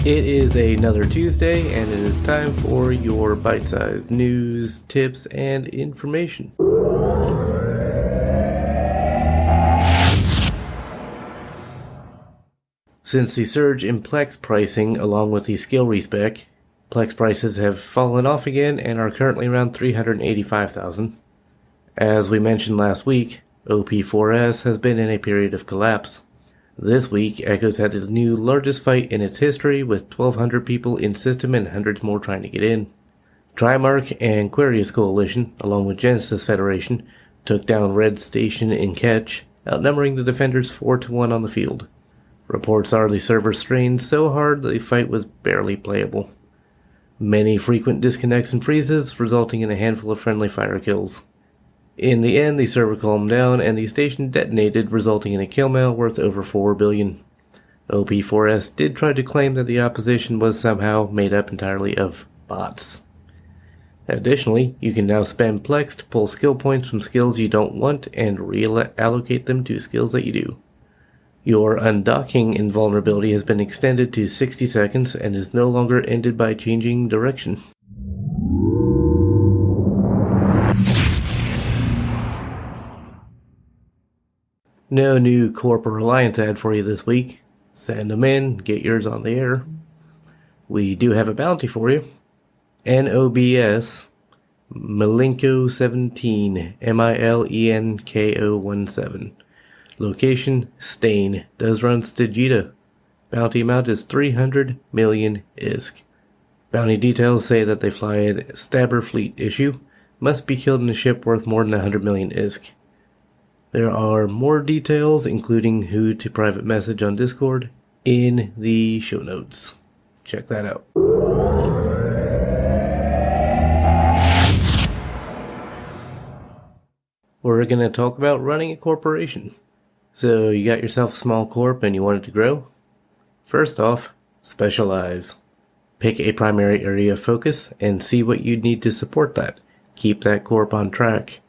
It is another Tuesday, and it is time for your bite-sized news, tips, and information. Since the surge in Plex pricing, along with the skill respec, Plex prices have fallen off again and are currently around 385,000. As we mentioned last week, OP4S has been in a period of collapse. This week, Echoes had the new largest fight in its history, with 1,200 people in system and hundreds more trying to get in. Trimarch and Quarius Coalition, along with Genesis Federation, took down Red Station in Ketch, outnumbering the defenders 4-1 on the field. Reports are the server strained so hard that the fight was barely playable. Many frequent disconnects and freezes, resulting in a handful of friendly fire kills. In the end, the server calmed down and the station detonated, resulting in a killmail worth over 4 billion. OP4S did try to claim that the opposition was somehow made up entirely of bots. Additionally, you can now spam Plex to pull skill points from skills you don't want and reallocate them to skills that you do. Your undocking invulnerability has been extended to 60 seconds and is no longer ended by changing direction. No new Corp or Alliance ad for you this week. Send them in, get yours on the air. We do have a bounty for you. NOBS Milenko 17, Milenko 17. Location, Stain. Does run Stigita. Bounty amount is 300 million ISK. Bounty details say that they fly a Stabber Fleet issue. Must be killed in a ship worth more than 100 million ISK. There are more details, including who to private message on Discord, in the show notes. Check that out. We're going to talk about running a corporation. So you got yourself a small corp and you want it to grow? First off, specialize. Pick a primary area of focus and see what you need to support that. Keep that corp on track.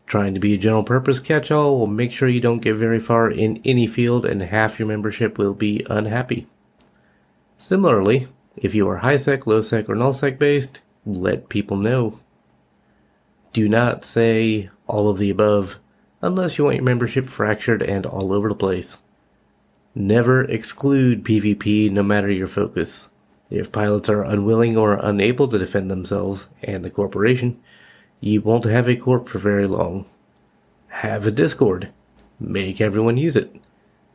Trying to be a general purpose catch-all will make sure you don't get very far in any field and half your membership will be unhappy. Similarly, if you are high-sec, low-sec, or null-sec based, let people know. Do not say all of the above unless you want your membership fractured and all over the place. Never exclude PvP no matter your focus. If pilots are unwilling or unable to defend themselves and the corporation, you won't have a corp for very long. Have a Discord. Make everyone use it.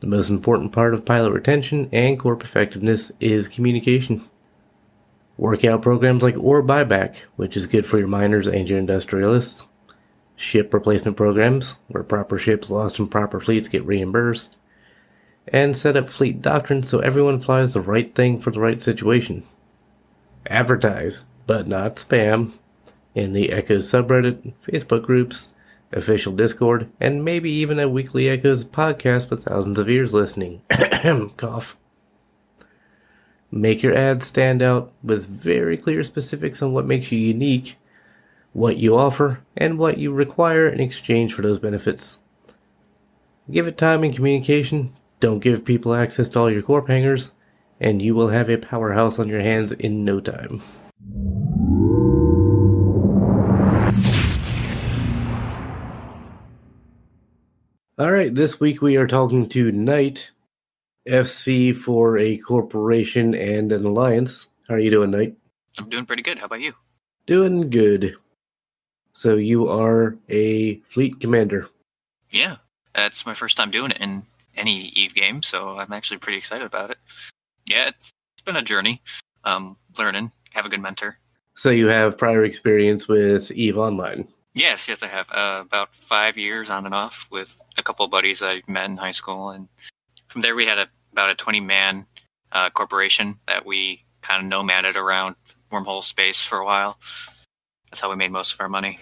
The most important part of pilot retention and corp effectiveness is communication. Workout programs like ore buyback, which is good for your miners and your industrialists. Ship replacement programs, where proper ships lost in proper fleets get reimbursed. And set up fleet doctrine so everyone flies the right thing for the right situation. Advertise, but not spam, in the Echoes subreddit, Facebook groups, official Discord, and maybe even a weekly Echoes podcast with thousands of ears listening. Cough. Make your ads stand out with very clear specifics on what makes you unique, what you offer, and what you require in exchange for those benefits. Give it time and communication. Don't give people access to all your corp hangers, and you will have a powerhouse on your hands in no time. Alright, this week we are talking to Knight, FC for a corporation and an alliance. How are you doing, Knight? I'm doing pretty good. How about you? Doing good. So you are a fleet commander. Yeah, that's my first time doing it in any EVE game, so I'm actually pretty excited about it. Yeah, it's been a journey. Learning, have a good mentor. So you have prior experience with EVE Online? Yes, I have. About 5 years on and off with a couple of buddies that I met in high school. And from there we had about a 20-man corporation that we kind of nomaded around wormhole space for a while. That's how we made most of our money.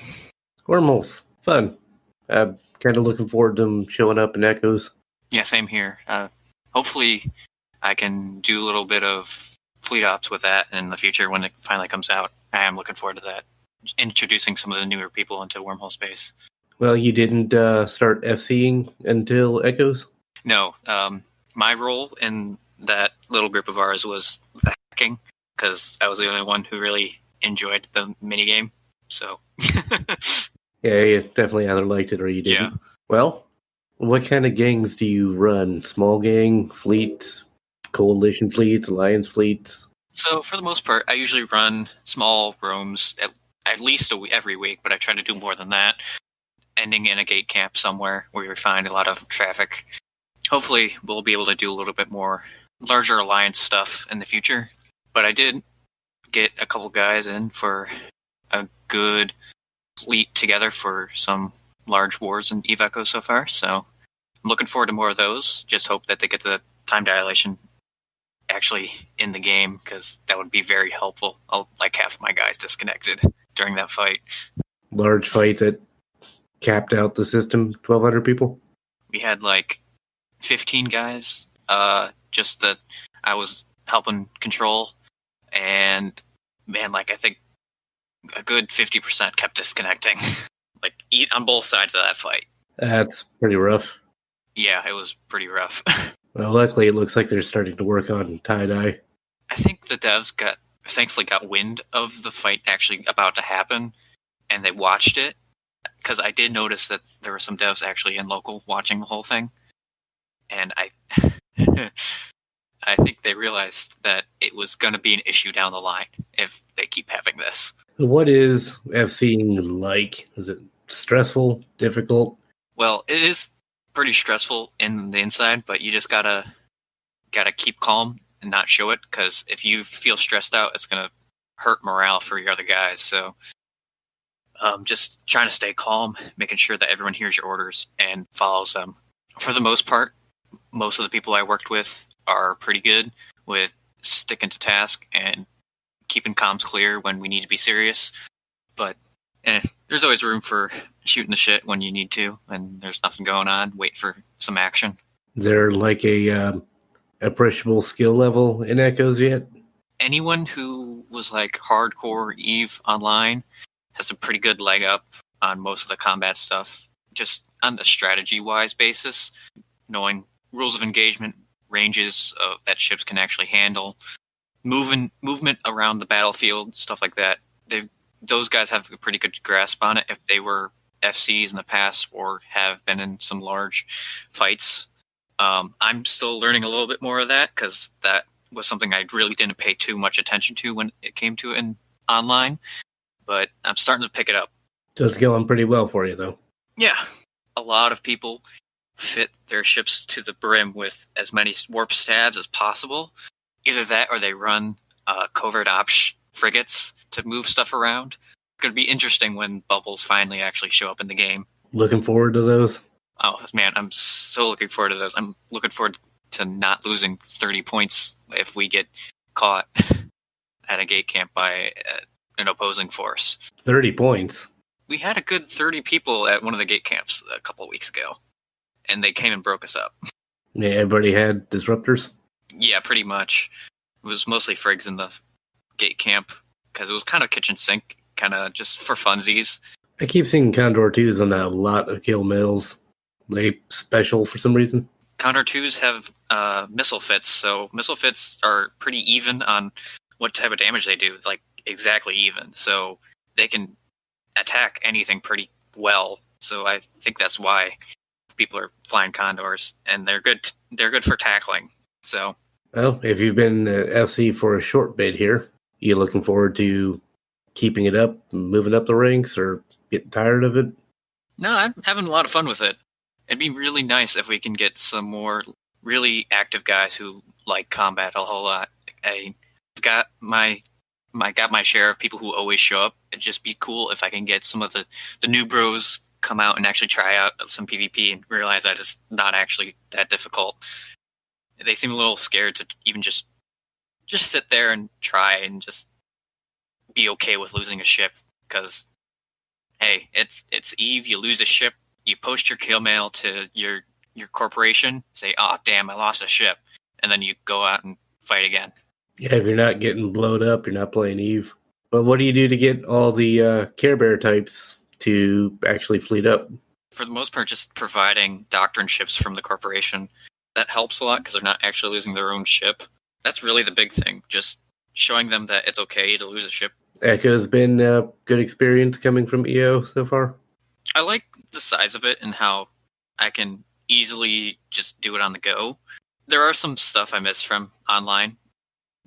Wormholes. Fun. I'm kind of looking forward to them showing up in Echoes. Yeah, same here. Hopefully I can do a little bit of fleet ops with that in the future when it finally comes out. I am looking forward to that. Introducing some of the newer people into wormhole space. Well, you didn't start FCing until Echoes? No, my role in that little group of ours was the hacking, because I was the only one who really enjoyed the minigame. So, Yeah, you definitely either liked it or you didn't. Yeah. Well, what kind of gangs do you run? Small gang, fleets, coalition fleets, alliance fleets? So for the most part, I usually run small roams at least every week, but I try to do more than that. Ending in a gate camp somewhere where we find a lot of traffic. Hopefully, we'll be able to do a little bit more larger alliance stuff in the future. But I did get a couple guys in for a good fleet together for some large wars in Eve Echo so far. So I'm looking forward to more of those. Just hope that they get the time dilation actually in the game, because that would be very helpful. Like half my guys disconnected during that fight. Large fight that capped out the system, 1,200 people? We had like 15 guys, just that I was helping control, and man, like I think a good 50% kept disconnecting, like on both sides of that fight. That's pretty rough. Yeah, it was pretty rough. Well, luckily, it looks like they're starting to work on tie-dye. I think the devs thankfully got wind of the fight actually about to happen, and they watched it, because I did notice that there were some devs actually in local watching the whole thing, and I I think they realized that it was going to be an issue down the line if they keep having this. What is FCing like? Is it stressful, difficult? Well, it is pretty stressful in the inside, but you just gotta keep calm and not show it, because if you feel stressed out, it's gonna hurt morale for your other guys. So just trying to stay calm, making sure that everyone hears your orders and follows them. For the most part, most of the people I worked with are pretty good with sticking to task and keeping comms clear when we need to be serious. But there's always room for shooting the shit when you need to, and there's nothing going on. Wait for some action. Is there like a appreciable skill level in Echoes yet? Anyone who was like hardcore Eve online has a pretty good leg up on most of the combat stuff, just on the strategy-wise basis, knowing rules of engagement, ranges that ships can actually handle, movement around the battlefield, stuff like that. Those guys have a pretty good grasp on it if they were FCs in the past or have been in some large fights. I'm still learning a little bit more of that, because that was something I really didn't pay too much attention to when it came to it in online. But I'm starting to pick it up. So it's going pretty well for you, though. Yeah. A lot of people fit their ships to the brim with as many warp stabs as possible. Either that or they run covert ops frigates to move stuff around. It's going to be interesting when bubbles finally actually show up in the game. Looking forward to those? Oh, man, I'm so looking forward to those. I'm looking forward to not losing 30 points if we get caught at a gate camp by an opposing force. 30 points? We had a good 30 people at one of the gate camps a couple of weeks ago, and they came and broke us up. Yeah, everybody had disruptors? Yeah, pretty much. It was mostly frigs in the gate camp, because it was kind of kitchen sink, kind of just for funsies. I keep seeing Condor 2s on a lot of killmails. They special for some reason. Condor 2s have missile fits, so missile fits are pretty even on what type of damage they do, like exactly even. So they can attack anything pretty well. So I think that's why people are flying Condors, and they're good. They're good for tackling. So, well, if you've been FC for a short bit here, you looking forward to keeping it up, moving up the ranks, or getting tired of it? No, I'm having a lot of fun with it. It'd be really nice if we can get some more really active guys who like combat a whole lot. I've got my share of people who always show up. It'd just be cool if I can get some of the new bros come out and actually try out some PvP and realize that it's not actually that difficult. They seem a little scared to even just sit there and try and just be okay with losing a ship, because hey, it's Eve. You lose a ship, you post your kill mail to your corporation, say, "Oh damn, I lost a ship," and then you go out and fight again. Yeah, if you're not getting blown up, you're not playing Eve. But what do you do to get all the Care Bear types to actually fleet up? For the most part, just providing doctrine ships from the corporation. That helps a lot because they're not actually losing their own ship. That's really the big thing. Just showing them that it's okay to lose a ship. Echo's been a good experience coming from EO so far. I like the size of it and how I can easily just do it on the go. There are some stuff I miss from online,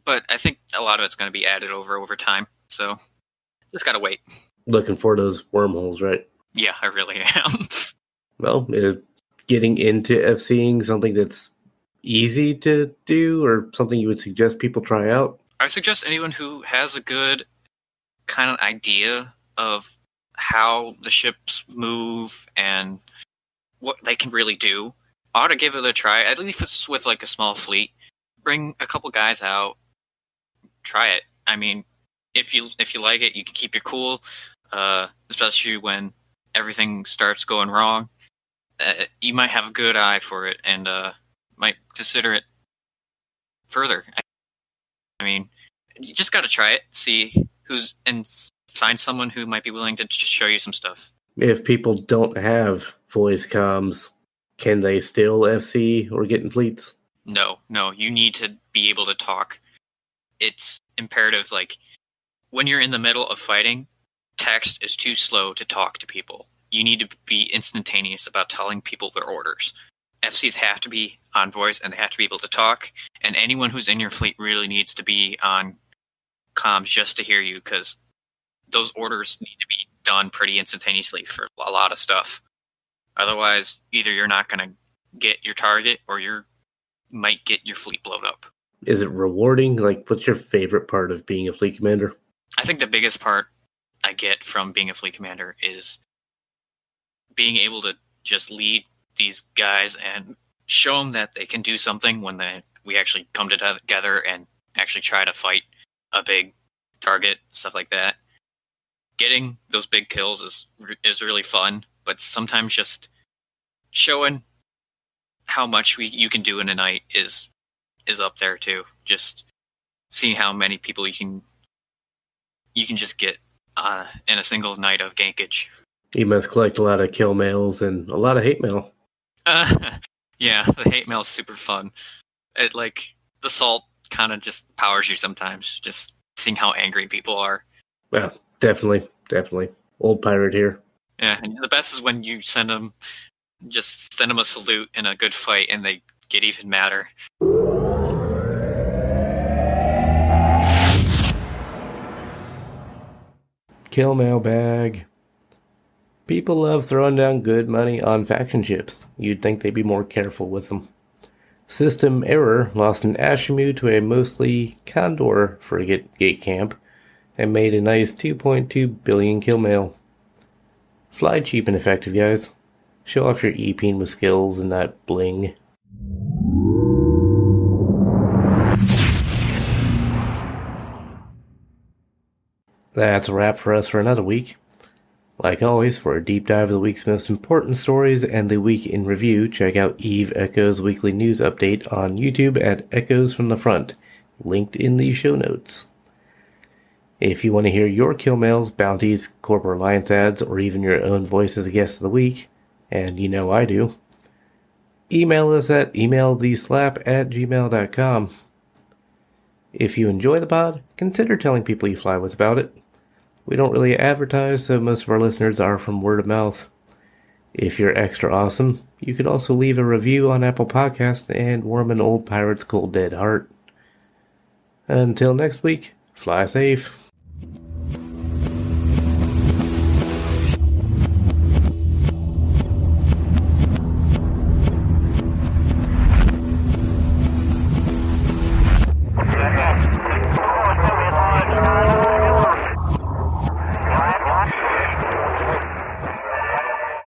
but I think a lot of it's going to be added over time. So just gotta wait. Looking for those wormholes, right? Yeah, I really am. Well, getting into FCing something that's easy to do or something you would suggest people try out? I suggest anyone who has a good kind of idea of how the ships move and what they can really do ought to give it a try. At least if it's with like a small fleet. Bring a couple guys out, try it. I mean, if you like it, you can keep your cool, especially when everything starts going wrong. You might have a good eye for it and might consider it further. I mean, you just got to try it, see and find someone who might be willing to show you some stuff. If people don't have voice comms, can they still FC or get in fleets? No, you need to be able to talk. It's imperative, like, when you're in the middle of fighting, text is too slow to talk to people. You need to be instantaneous about telling people their orders. FCs have to be on voice and they have to be able to talk, and anyone who's in your fleet really needs to be on comms just to hear you, because those orders need to be done pretty instantaneously for a lot of stuff. Otherwise, either you're not going to get your target or you might get your fleet blown up. Is it rewarding? Like, what's your favorite part of being a fleet commander? I think the biggest part I get from being a fleet commander is being able to just lead these guys and show them that they can do something when we actually come together and actually try to fight a big target, stuff like that. Getting those big kills is really fun, but sometimes just showing how much you can do in a night is up there too. Just seeing how many people you can just get in a single night of gankage. You must collect a lot of kill mails and a lot of hate mail. Yeah, the hate mail is super fun. The salt kind of just powers you sometimes, just seeing how angry people are. Well, definitely. Old pirate here. Yeah, and the best is when you send them a salute in a good fight and they get even madder. Kill mail bag. People love throwing down good money on faction ships. You'd think they'd be more careful with them. System Error lost an Ashimu to a mostly Condor frigate gate camp and made a nice 2.2 billion kill mail. Fly cheap and effective, guys. Show off your E-Peen with skills and not bling. That's a wrap for us for another week. Like always, for a deep dive of the week's most important stories and the week in review, check out Eve Echo's weekly news update on YouTube at Echoes from the Front, linked in the show notes. If you want to hear your kill mails, bounties, corporate alliance ads, or even your own voice as a guest of the week, and you know I do, email us at emailtheslap@gmail.com. If you enjoy the pod, consider telling people you fly with about it. We don't really advertise, so most of our listeners are from word of mouth. If you're extra awesome, you could also leave a review on Apple Podcasts and warm an old pirate's cold dead heart. Until next week, fly safe.